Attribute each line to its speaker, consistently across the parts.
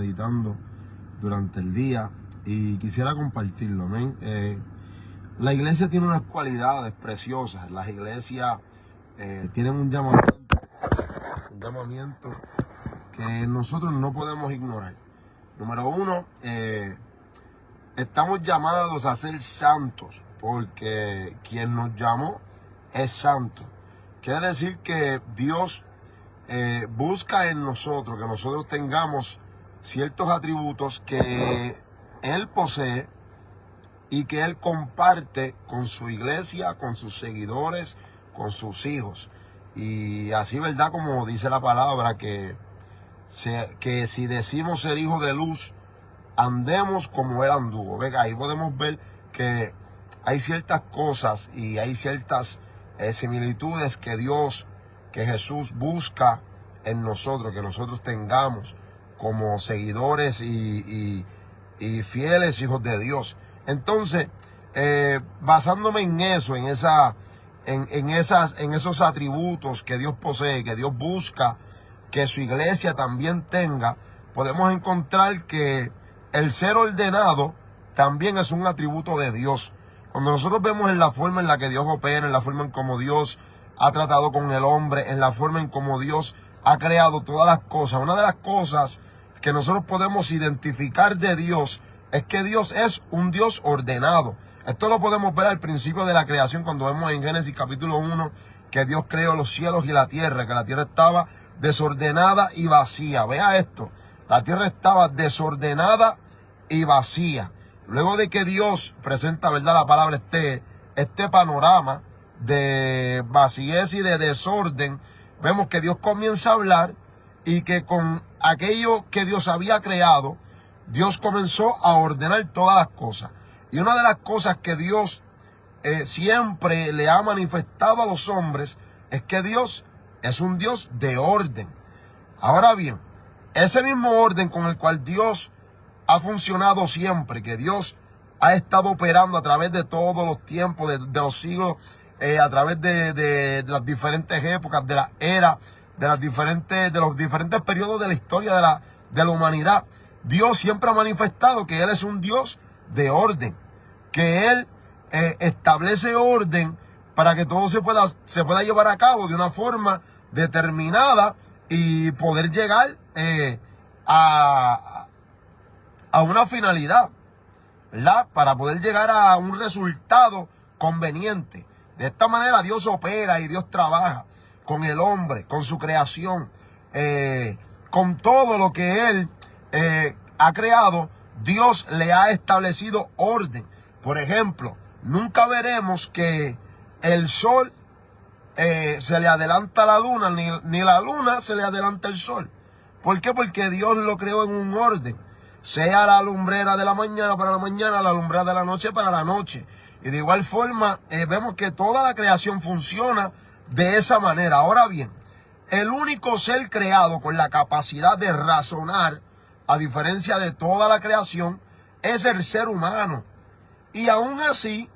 Speaker 1: meditando durante el día y quisiera compartirlo, amén. La iglesia tiene unas cualidades preciosas. Las iglesias tienen un llamamiento que nosotros no podemos ignorar. Número uno, estamos llamados a ser santos porque quien nos llamó es santo. Quiere decir que Dios busca en nosotros que nosotros tengamos ciertos atributos que Él posee y que Él comparte con su iglesia, con sus seguidores, con sus hijos. Y así, ¿verdad? Como dice la palabra, que si decimos ser hijos de luz, andemos como Él anduvo. Venga, ahí podemos ver que hay ciertas cosas y hay ciertas similitudes que Jesús busca en nosotros, que nosotros tengamos como seguidores y fieles hijos de Dios. Entonces, basándome en eso, en esos atributos que Dios posee, que Dios busca que su iglesia también tenga, podemos encontrar que el ser ordenado también es un atributo de Dios. Cuando nosotros vemos en la forma en la que Dios opera, en la forma en cómo Dios ha tratado con el hombre, en la forma en cómo Dios ha creado todas las cosas, una de las cosas que nosotros podemos identificar de Dios es que Dios es un Dios ordenado. Esto lo podemos ver al principio de la creación, cuando vemos en Génesis capítulo 1 que Dios creó los cielos y la tierra, que la tierra estaba desordenada y vacía. Vea esto, la tierra estaba desordenada y vacía. Luego de que Dios presenta, ¿verdad?, la palabra, este panorama de vacíez y de desorden, vemos que Dios comienza a hablar y que con aquello que Dios había creado, Dios comenzó a ordenar todas las cosas. Y una de las cosas que Dios siempre le ha manifestado a los hombres es que Dios es un Dios de orden. Ahora bien, ese mismo orden con el cual Dios ha funcionado siempre, que Dios ha estado operando a través de todos los tiempos, de los siglos, a través de las diferentes épocas, de la era, de los diferentes periodos de la historia de la humanidad. Dios siempre ha manifestado que Él es un Dios de orden, que Él establece orden para que todo se pueda llevar a cabo de una forma determinada y poder llegar a una finalidad, ¿verdad? Para poder llegar a un resultado conveniente. De esta manera Dios opera y Dios trabaja con el hombre, con su creación, con todo lo que Él ha creado. Dios le ha establecido orden. Por ejemplo, nunca veremos que el sol se le adelanta a la luna, ni la luna se le adelanta al sol. ¿Por qué? Porque Dios lo creó en un orden. Sea la lumbrera de la mañana para la mañana, la lumbrera de la noche para la noche. Y de igual forma, vemos que toda la creación funciona de esa manera. Ahora bien, el único ser creado con la capacidad de razonar, a diferencia de toda la creación, es el ser humano. Y aún así,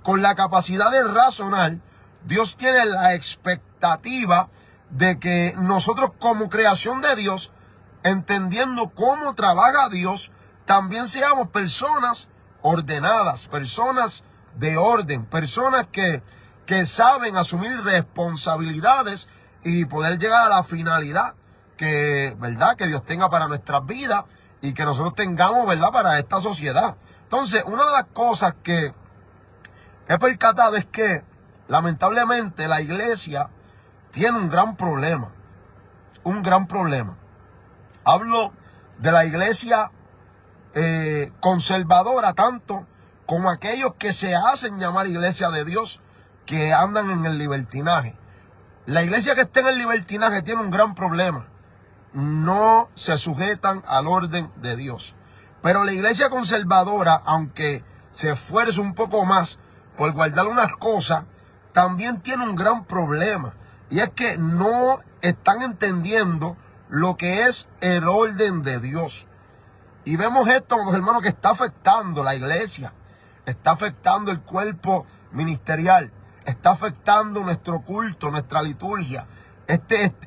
Speaker 1: con la capacidad de razonar, Dios tiene la expectativa de que nosotros, como creación de Dios, entendiendo cómo trabaja Dios, también seamos personas ordenadas, personas de orden, personas que saben asumir responsabilidades y poder llegar a la finalidad ¿verdad?, que Dios tenga para nuestras vidas y que nosotros tengamos, ¿verdad?, para esta sociedad. Entonces, una de las cosas que he percatado es que lamentablemente la iglesia tiene un gran problema. Un gran problema. Hablo de la iglesia conservadora, tanto como aquellos que se hacen llamar iglesia de Dios, que andan en el libertinaje. La iglesia que está en el libertinaje tiene un gran problema. No se sujetan al orden de Dios. Pero la iglesia conservadora, aunque se esfuerce un poco más por guardar unas cosas, también tiene un gran problema. Y es que no están entendiendo lo que es el orden de Dios. Y vemos esto, hermanos, que está afectando la iglesia, está afectando el cuerpo ministerial, está afectando nuestro culto, nuestra liturgia.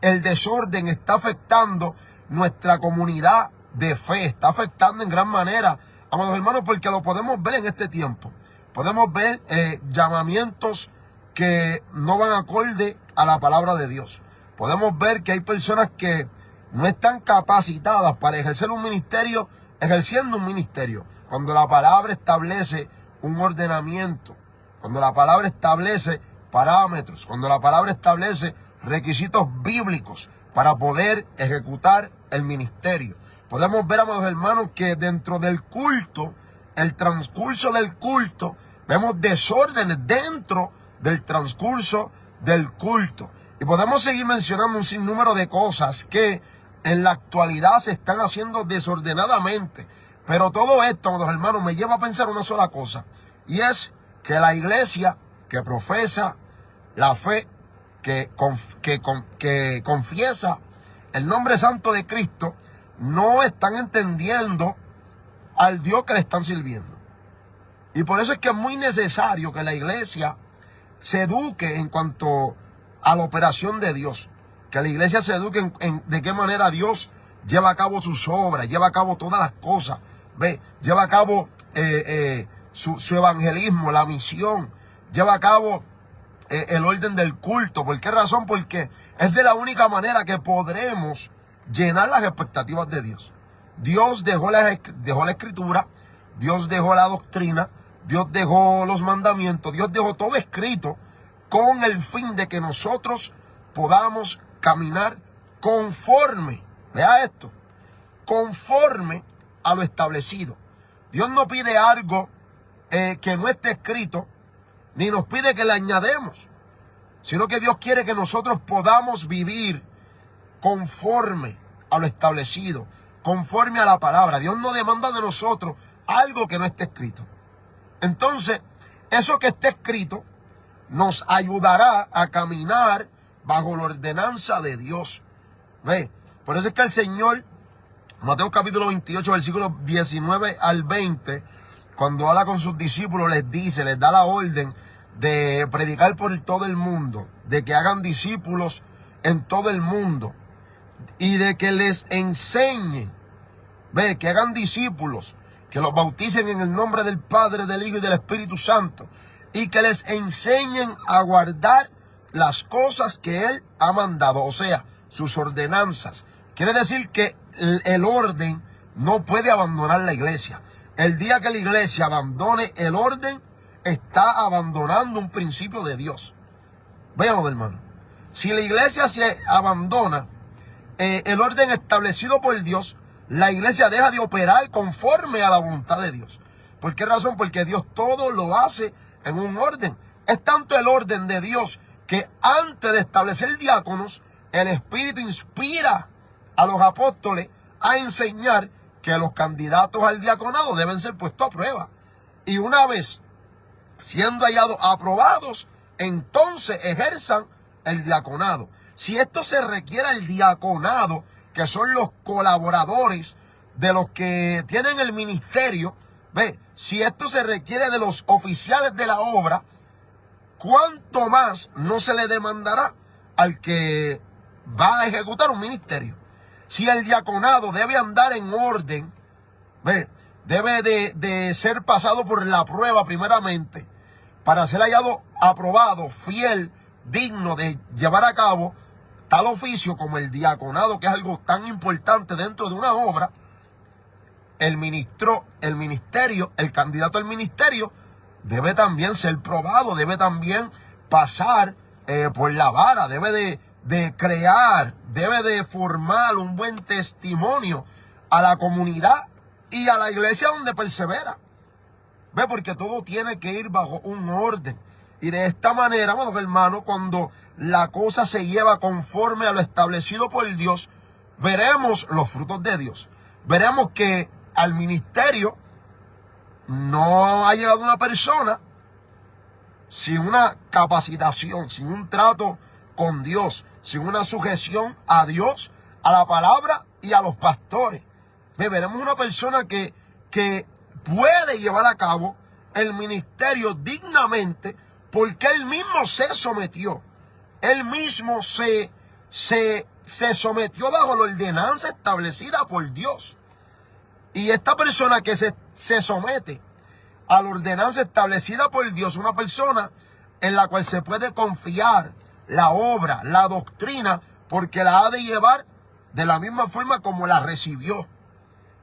Speaker 1: El desorden está afectando nuestra comunidad de fe. Está afectando en gran manera, amados hermanos, porque lo podemos ver en este tiempo. Podemos ver llamamientos que no van acorde a la palabra de Dios. Podemos ver que hay personas que no están capacitadas para ejercer un ministerio, ejerciendo un ministerio. Cuando la palabra establece un ordenamiento, cuando la palabra establece parámetros, cuando la palabra establece requisitos bíblicos para poder ejecutar el ministerio. Podemos ver, amados hermanos, que dentro del culto, el transcurso del culto, vemos desórdenes dentro del transcurso del culto. Y podemos seguir mencionando un sinnúmero de cosas que en la actualidad se están haciendo desordenadamente. Pero todo esto, amados hermanos, me lleva a pensar una sola cosa. Y es que la iglesia que profesa la fe, que confiesa el nombre santo de Cristo, no están entendiendo al Dios que le están sirviendo. Y por eso es que es muy necesario que la iglesia se eduque en cuanto a la operación de Dios. Que la iglesia se eduque en de qué manera Dios lleva a cabo sus obras, lleva a cabo todas las cosas. Lleva a cabo su evangelismo, la misión, lleva a cabo el orden del culto. ¿Por qué razón? Porque es de la única manera que podremos llenar las expectativas de Dios. Dios dejó la escritura, Dios dejó la doctrina, Dios dejó los mandamientos, Dios dejó todo escrito con el fin de que nosotros podamos caminar conforme, vea esto, conforme a lo establecido. Dios no pide algo que no esté escrito, ni nos pide que le añadamos, sino que Dios quiere que nosotros podamos vivir conforme a lo establecido, conforme a la palabra. Dios no demanda de nosotros algo que no esté escrito. Entonces, eso que esté escrito nos ayudará a caminar bajo la ordenanza de Dios. Por eso es que el Señor, Mateo capítulo 28, versículos 19 al 20, cuando habla con sus discípulos, les da la orden de predicar por todo el mundo, de que hagan discípulos en todo el mundo y de que les enseñen, que hagan discípulos, que los bauticen en el nombre del Padre, del Hijo y del Espíritu Santo, y que les enseñen a guardar las cosas que Él ha mandado, o sea, sus ordenanzas. Quiere decir que el orden no puede abandonar la iglesia. El día que la iglesia abandone el orden, está abandonando un principio de Dios. Veamos, hermano. Si la iglesia se abandona el orden establecido por Dios, la iglesia deja de operar conforme a la voluntad de Dios. ¿Por qué razón? Porque Dios todo lo hace en un orden. Es tanto el orden de Dios que antes de establecer diáconos, el Espíritu inspira a los apóstoles a enseñar que los candidatos al diaconado deben ser puestos a prueba. Y una vez siendo hallados aprobados, entonces ejerzan el diaconado. Si esto se requiere el diaconado, que son los colaboradores de los que tienen el ministerio, si esto se requiere de los oficiales de la obra, ¿cuánto más no se le demandará al que va a ejecutar un ministerio? Si el diaconado debe andar en orden, debe de ser pasado por la prueba primeramente, para ser hallado aprobado, fiel, digno de llevar a cabo tal oficio como el diaconado, que es algo tan importante dentro de una obra. El ministerio, el candidato al ministerio debe también ser probado, debe también pasar por la vara, debe de crear, debe de formar un buen testimonio a la comunidad y a la iglesia donde persevera. Porque todo tiene que ir bajo un orden. Y de esta manera, amados hermanos, cuando la cosa se lleva conforme a lo establecido por Dios, veremos los frutos de Dios. Veremos que al ministerio no ha llegado una persona sin una capacitación, sin un trato con Dios, sin una sujeción a Dios, a la palabra y a los pastores. Veremos una persona que puede llevar a cabo el ministerio dignamente porque él mismo se sometió, él mismo se se sometió bajo la ordenanza establecida por Dios. Y esta persona que se somete a la ordenanza establecida por Dios, una persona en la cual se puede confiar la obra, la doctrina, porque la ha de llevar de la misma forma como la recibió.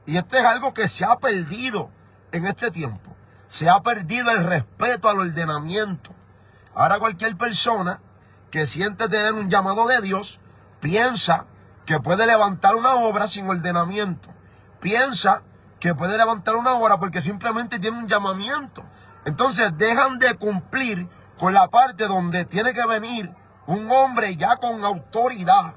Speaker 1: Y esto es algo que se ha perdido en este tiempo. Se ha perdido el respeto al ordenamiento. Ahora cualquier persona que siente tener un llamado de Dios piensa que puede levantar una obra sin ordenamiento. Piensa que puede levantar una obra porque simplemente tiene un llamamiento. Entonces dejan de cumplir con la parte donde tiene que venir un hombre ya con autoridad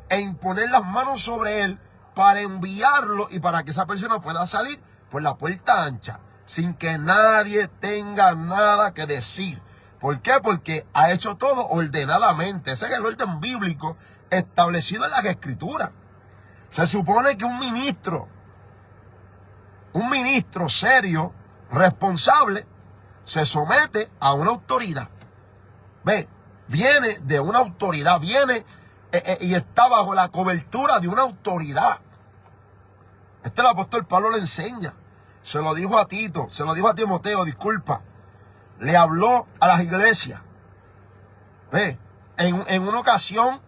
Speaker 1: e imponer las manos sobre él para enviarlo y para que esa persona pueda salir por la puerta ancha sin que nadie tenga nada que decir. ¿Por qué? Porque ha hecho todo ordenadamente. Ese es el orden bíblico establecido en las Escrituras. Se supone que un ministro serio, responsable, se somete a una autoridad. Ve, viene de una autoridad, viene y está bajo la cobertura de una autoridad. El apóstol Pablo le enseña. Se lo dijo a Tito, se lo dijo a Timoteo, disculpa. Le habló a las iglesias. Ve, en una ocasión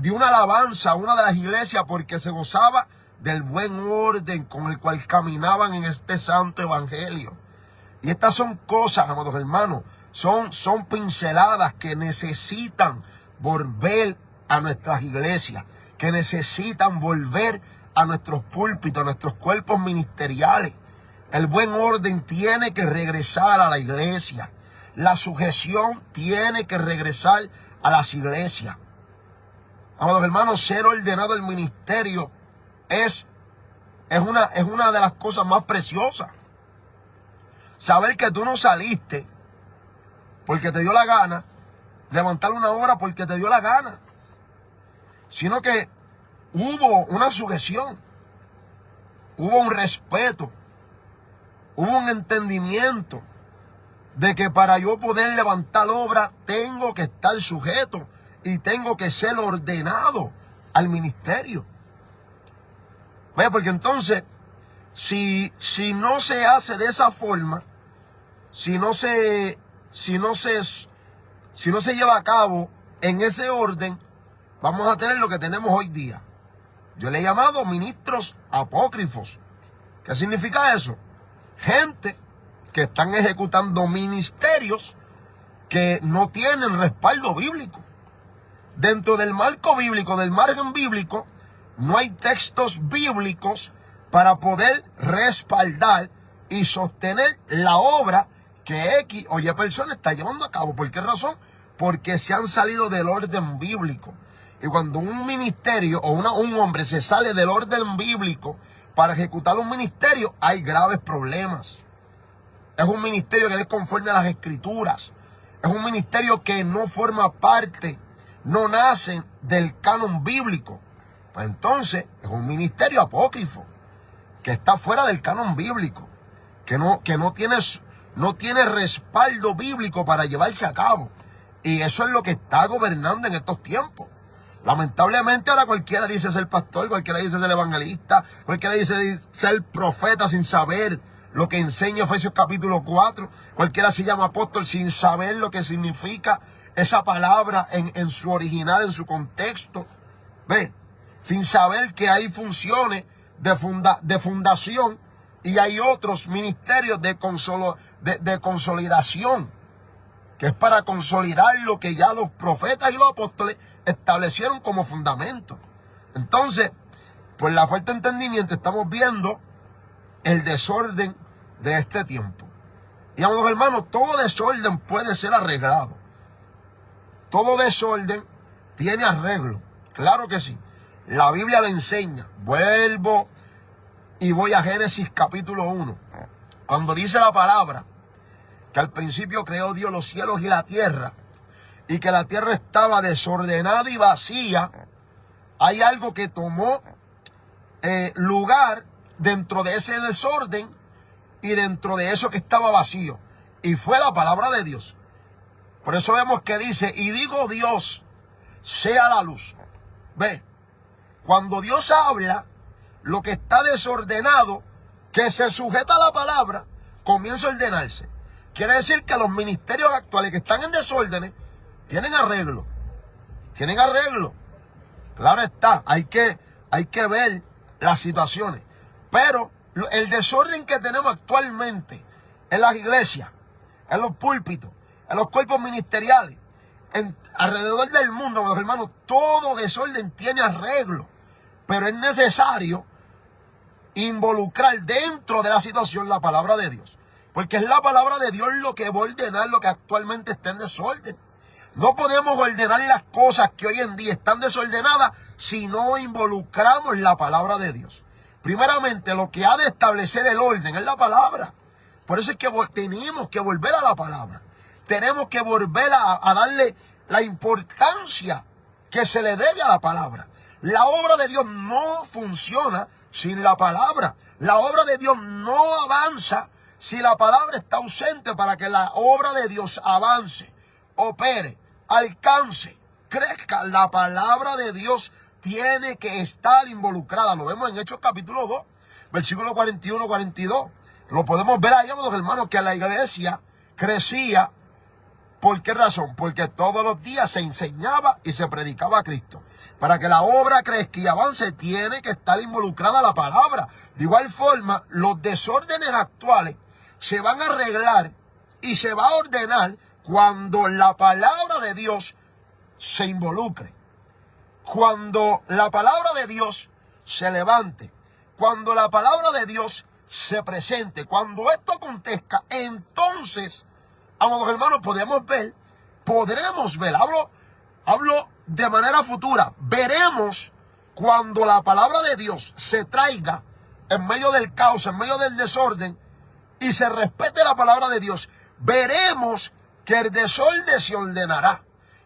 Speaker 1: dio una alabanza a una de las iglesias porque se gozaba del buen orden con el cual caminaban en este santo evangelio. Y estas son cosas, amados hermanos, son pinceladas que necesitan volver a nuestras iglesias, que necesitan volver a nuestros púlpitos, a nuestros cuerpos ministeriales. El buen orden tiene que regresar a la iglesia. La sujeción tiene que regresar a las iglesias. Amados hermanos, ser ordenado el ministerio es una de las cosas más preciosas. Saber que tú no saliste porque te dio la gana, levantar una obra porque te dio la gana, sino que hubo una sujeción, hubo un respeto, hubo un entendimiento de que para yo poder levantar obra tengo que estar sujeto y tengo que ser ordenado al ministerio. ¿Ve? Porque entonces, si no se hace de esa forma, si no se lleva a cabo en ese orden, vamos a tener lo que tenemos hoy día. Yo le he llamado ministros apócrifos. ¿Qué significa eso? Gente que están ejecutando ministerios que no tienen respaldo bíblico. Dentro del marco bíblico, del margen bíblico, no hay textos bíblicos para poder respaldar y sostener la obra que X o Y persona está llevando a cabo. ¿Por qué razón? Porque se han salido del orden bíblico. Y cuando un ministerio o un hombre se sale del orden bíblico para ejecutar un ministerio, hay graves problemas. Es un ministerio que no es conforme a las Escrituras. Es un ministerio que no forma parte, no nace del canon bíblico. Pues entonces es un ministerio apócrifo que está fuera del canon bíblico, que no tiene respaldo bíblico para llevarse a cabo. Y eso es lo que está gobernando en estos tiempos. Lamentablemente ahora cualquiera dice ser pastor, cualquiera dice ser evangelista, cualquiera dice ser profeta sin saber lo que enseña Efesios capítulo 4. Cualquiera se llama apóstol sin saber lo que significa esa palabra en su original, en su contexto. Ve, sin saber que hay funciones de fundación y hay otros ministerios de consolidación, que es para consolidar lo que ya los profetas y los apóstoles establecieron como fundamento. Entonces, por la falta de entendimiento estamos viendo el desorden de este tiempo. Y amados hermanos, todo desorden puede ser arreglado. Todo desorden tiene arreglo. Claro que sí. La Biblia le enseña. Vuelvo y voy a Génesis capítulo 1. Cuando dice la palabra que al principio creó Dios los cielos y la tierra, y que la tierra estaba desordenada y vacía, hay algo que tomó lugar dentro de ese desorden y dentro de eso que estaba vacío, y fue la palabra de Dios. Por eso vemos que dice, y digo Dios, sea la luz. Ve, cuando Dios habla, lo que está desordenado, que se sujeta a la palabra, comienza a ordenarse. Quiere decir que los ministerios actuales que están en desórdenes tienen arreglo. Tienen arreglo. Claro está, hay que ver las situaciones. Pero el desorden que tenemos actualmente en las iglesias, en los púlpitos, en los cuerpos ministeriales, alrededor del mundo, mis hermanos, todo desorden tiene arreglo. Pero es necesario involucrar dentro de la situación la palabra de Dios. Porque es la palabra de Dios lo que va a ordenar lo que actualmente está en desorden. No podemos ordenar las cosas que hoy en día están desordenadas si no involucramos la palabra de Dios. Primeramente, lo que ha de establecer el orden es la palabra. Por eso es que tenemos que volver a la palabra. Tenemos que volver a darle la importancia que se le debe a la palabra. La obra de Dios no funciona sin la palabra. La obra de Dios no avanza si la palabra está ausente. Para que la obra de Dios avance, opere, alcance, crezca, la palabra de Dios tiene que estar involucrada. Lo vemos en Hechos capítulo 2, versículo 41-42. Lo podemos ver ahí, amados hermanos, que la iglesia crecía. ¿Por qué razón? Porque todos los días se enseñaba y se predicaba a Cristo. Para que la obra crezca y avance, tiene que estar involucrada la palabra. De igual forma, los desórdenes actuales se van a arreglar y se va a ordenar cuando la palabra de Dios se involucre. Cuando la palabra de Dios se levante. Cuando la palabra de Dios se presente. Cuando esto acontezca, entonces, amados hermanos, podremos ver, hablo de manera futura, veremos cuando la palabra de Dios se traiga en medio del caos, en medio del desorden, y se respete la palabra de Dios. Veremos que el desorden se ordenará,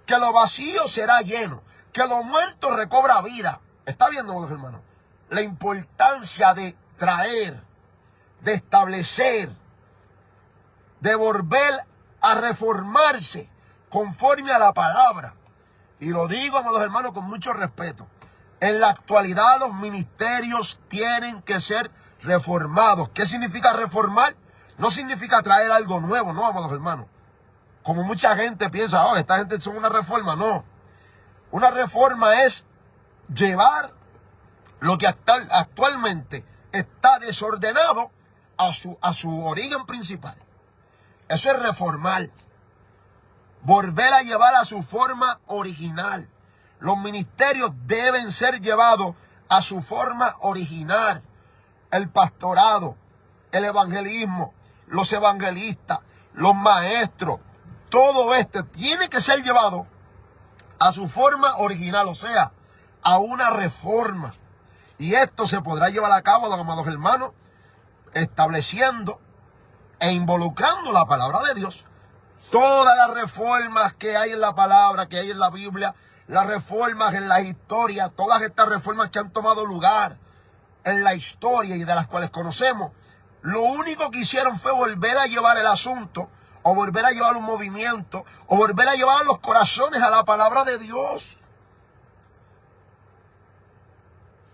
Speaker 1: que lo vacío será lleno, que lo muerto recobra vida. ¿Está viendo, amados hermanos? La importancia de traer, de establecer, de volver a reformarse conforme a la palabra. Y lo digo, amados hermanos, con mucho respeto. En la actualidad los ministerios tienen que ser reformados. ¿Qué significa reformar? No significa traer algo nuevo, no, amados hermanos. Como mucha gente piensa, oh, esta gente son una reforma. No. Una reforma es llevar lo que actualmente está desordenado a su origen principal. Eso es reformar. Volver a llevar a su forma original. Los ministerios deben ser llevados a su forma original. El pastorado, el evangelismo, los evangelistas, los maestros, todo esto tiene que ser llevado a su forma original, o sea, a una reforma. Y esto se podrá llevar a cabo, amados hermanos, estableciendo e involucrando la palabra de Dios. Todas las reformas que hay en la palabra, que hay en la Biblia, las reformas en la historia, todas estas reformas que han tomado lugar en la historia y de las cuales conocemos, lo único que hicieron fue volver a llevar el asunto, o volver a llevar un movimiento, o volver a llevar los corazones a la palabra de Dios.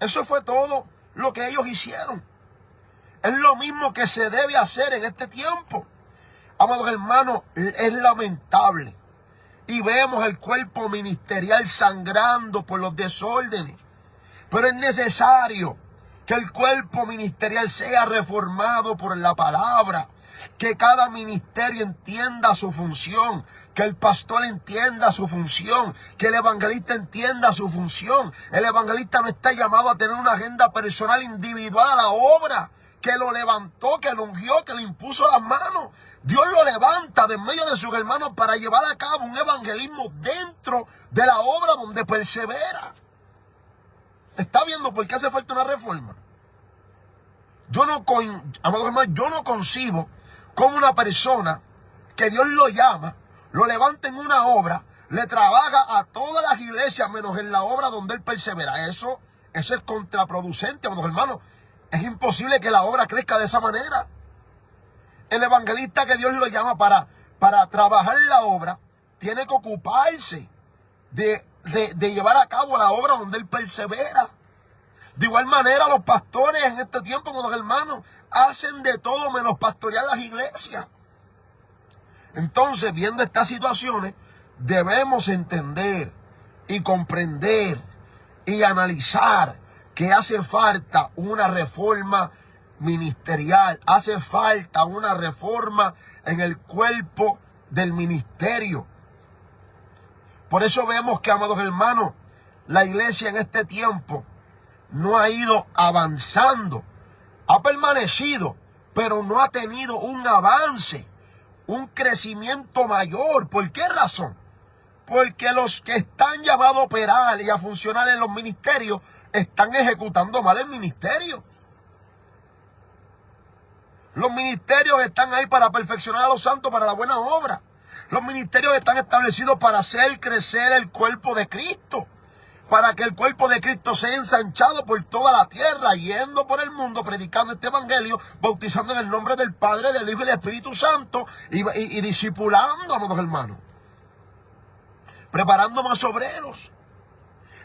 Speaker 1: Eso fue todo lo que ellos hicieron. Es lo mismo que se debe hacer en este tiempo. Amados hermanos, es lamentable. Y vemos el cuerpo ministerial sangrando por los desórdenes. Pero es necesario que el cuerpo ministerial sea reformado por la palabra. Que cada ministerio entienda su función. Que el pastor entienda su función. Que el evangelista entienda su función. El evangelista no está llamado a tener una agenda personal individual a la obra. Que lo levantó, que lo ungió, que le impuso las manos. Dios lo levanta de en medio de sus hermanos para llevar a cabo un evangelismo dentro de la obra donde persevera. ¿Está viendo por qué hace falta una reforma? Amados hermanos, yo no concibo como una persona que Dios lo llama, lo levanta en una obra, le trabaja a todas las iglesias menos en la obra donde él persevera. Eso es contraproducente, amados hermanos. Es imposible que la obra crezca de esa manera. El evangelista que Dios lo llama para trabajar la obra, tiene que ocuparse de de llevar a cabo la obra donde Él persevera. De igual manera, los pastores en este tiempo, con los hermanos, hacen de todo menos pastorear las iglesias. Entonces, viendo estas situaciones, debemos entender y comprender y analizar que hace falta una reforma ministerial, hace falta una reforma en el cuerpo del ministerio. Por eso vemos que, amados hermanos, la iglesia en este tiempo no ha ido avanzando, ha permanecido, pero no ha tenido un avance, un crecimiento mayor. ¿Por qué razón? Porque los que están llamados a operar y a funcionar en los ministerios están ejecutando mal el ministerio. Los ministerios están ahí para perfeccionar a los santos para la buena obra. Los ministerios están establecidos para hacer crecer el cuerpo de Cristo, para que el cuerpo de Cristo sea ensanchado por toda la tierra, yendo por el mundo, predicando este evangelio, bautizando en el nombre del Padre, del Hijo y del Espíritu Santo, y discipulando, amados hermanos, preparando más obreros.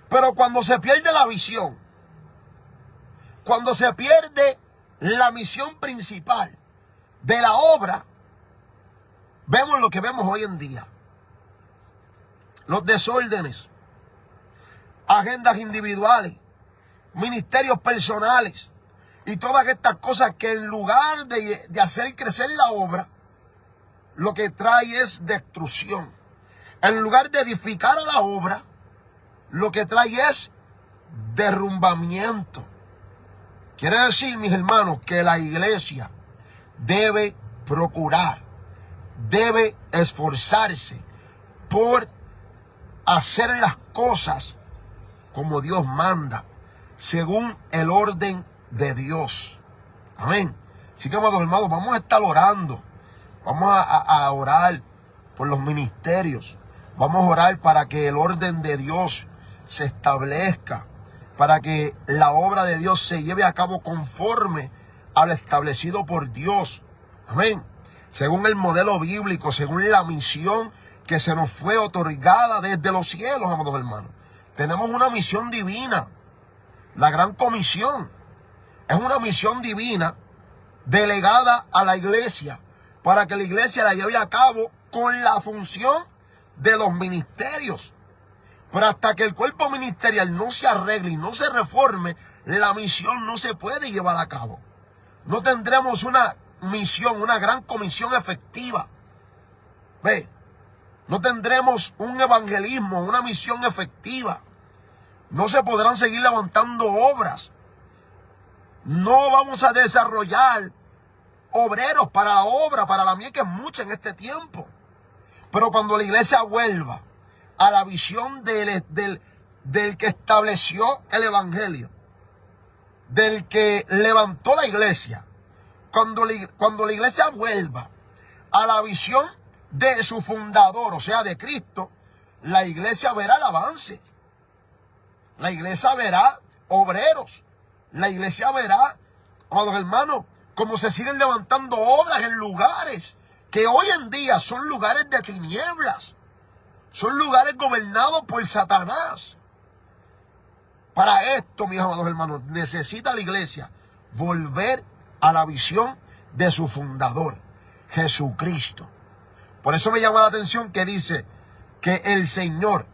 Speaker 1: Pero cuando se pierde la visión, cuando se pierde la misión principal de la obra, vemos lo que vemos hoy en día: los desórdenes, agendas individuales, ministerios personales y todas estas cosas que, en lugar de hacer crecer la obra, lo que trae es destrucción. En lugar de edificar a la obra, lo que trae es derrumbamiento. Quiere decir, mis hermanos, que la iglesia debe procurar, debe esforzarse por hacer las cosas como Dios manda, según el orden de Dios. Amén. Así que, amados hermanos, vamos a estar orando. Vamos a orar por los ministerios. Vamos a orar para que el orden de Dios se establezca, para que la obra de Dios se lleve a cabo conforme a lo establecido por Dios. Amén. Según el modelo bíblico, según la misión que se nos fue otorgada desde los cielos, amados hermanos. Tenemos una misión divina, la Gran Comisión. Es una misión divina delegada a la iglesia, para que la iglesia la lleve a cabo con la función de los ministerios. Pero hasta que el cuerpo ministerial no se arregle y no se reforme, la misión no se puede llevar a cabo. No tendremos una misión, una gran comisión efectiva. Ve, no tendremos un evangelismo, una misión efectiva. No se podrán seguir levantando obras. No vamos a desarrollar obreros para la obra, para la mía, que es mucha en este tiempo. Pero cuando la iglesia vuelva a la visión del que estableció el evangelio, del que levantó la iglesia, cuando la iglesia vuelva a la visión de su fundador, o sea, de Cristo, la iglesia verá el avance. La iglesia verá obreros. La iglesia verá, amados hermanos, cómo se siguen levantando obras en lugares que hoy en día son lugares de tinieblas. Son lugares gobernados por Satanás. Para esto, mis amados hermanos, necesita la iglesia volver a la visión de su fundador, Jesucristo. Por eso me llama la atención que dice que el Señor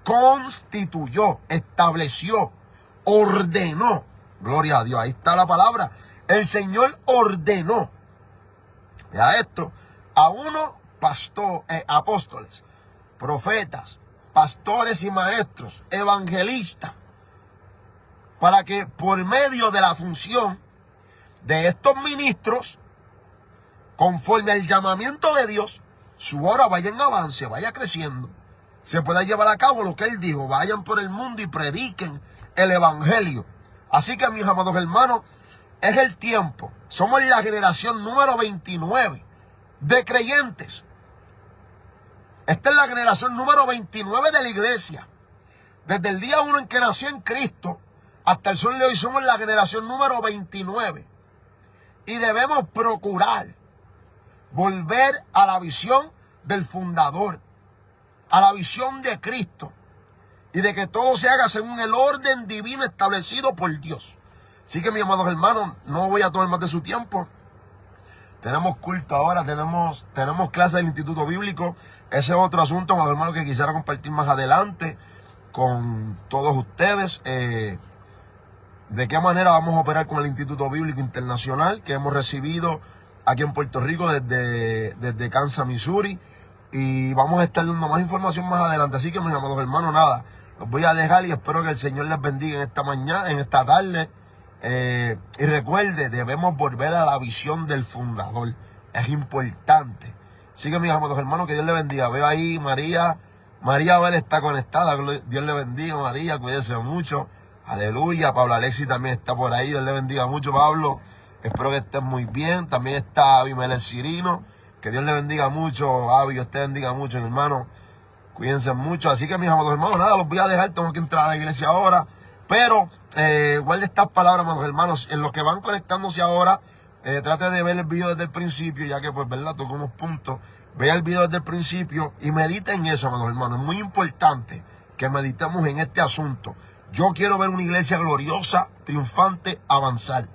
Speaker 1: constituyó, estableció, ordenó. Gloria a Dios, ahí está la palabra. El Señor ordenó, ya esto, a unos apóstoles, profetas, pastores y maestros, evangelistas, para que por medio de la función de estos ministros, conforme al llamamiento de Dios, su obra vaya en avance, vaya creciendo, se pueda llevar a cabo lo que Él dijo: vayan por el mundo y prediquen el evangelio. Así que, mis amados hermanos, es el tiempo. Somos la generación número 29 de creyentes. Esta es la generación número 29 de la iglesia. Desde el día 1 en que nació en Cristo hasta el sol de hoy somos la generación número 29. Y debemos procurar volver a la visión del fundador, a la visión de Cristo. y de que todo se haga según el orden divino establecido por Dios. Así que, mis amados hermanos, no voy a tomar más de su tiempo. Tenemos culto ahora, tenemos clase del Instituto Bíblico. Ese es otro asunto, amados hermanos, que quisiera compartir más adelante con todos ustedes. De qué manera vamos a operar con el Instituto Bíblico Internacional que hemos recibido aquí en Puerto Rico desde Kansas, Missouri. Y vamos a estar dando más información más adelante. Así que, mis amados hermanos, nada, los voy a dejar y espero que el Señor les bendiga en esta mañana, en esta tarde. Y recuerde, debemos volver a la visión del fundador. Es importante. Así que, mis amados hermanos, que Dios les bendiga. Veo ahí María Abel está conectada. Dios le bendiga, María, cuídese mucho. Aleluya. Pablo Alexis también está por ahí. Dios le bendiga mucho, Pablo. Espero que estés muy bien. También está Abimelech Cirino. Que Dios le bendiga mucho, Avi. Dios te bendiga mucho, mi hermano. Cuídense mucho. Así que, mis amados hermanos, nada, los voy a dejar. Tengo que entrar a la iglesia ahora. Pero guarde estas palabras, amados hermanos. En los que van conectándose ahora, trate de ver el video desde el principio, ya que, pues, verdad, toco unos puntos. Vea el video desde el principio y medite en eso, amados hermanos. Es muy importante que meditemos en este asunto. Yo quiero ver una iglesia gloriosa, triunfante, avanzar.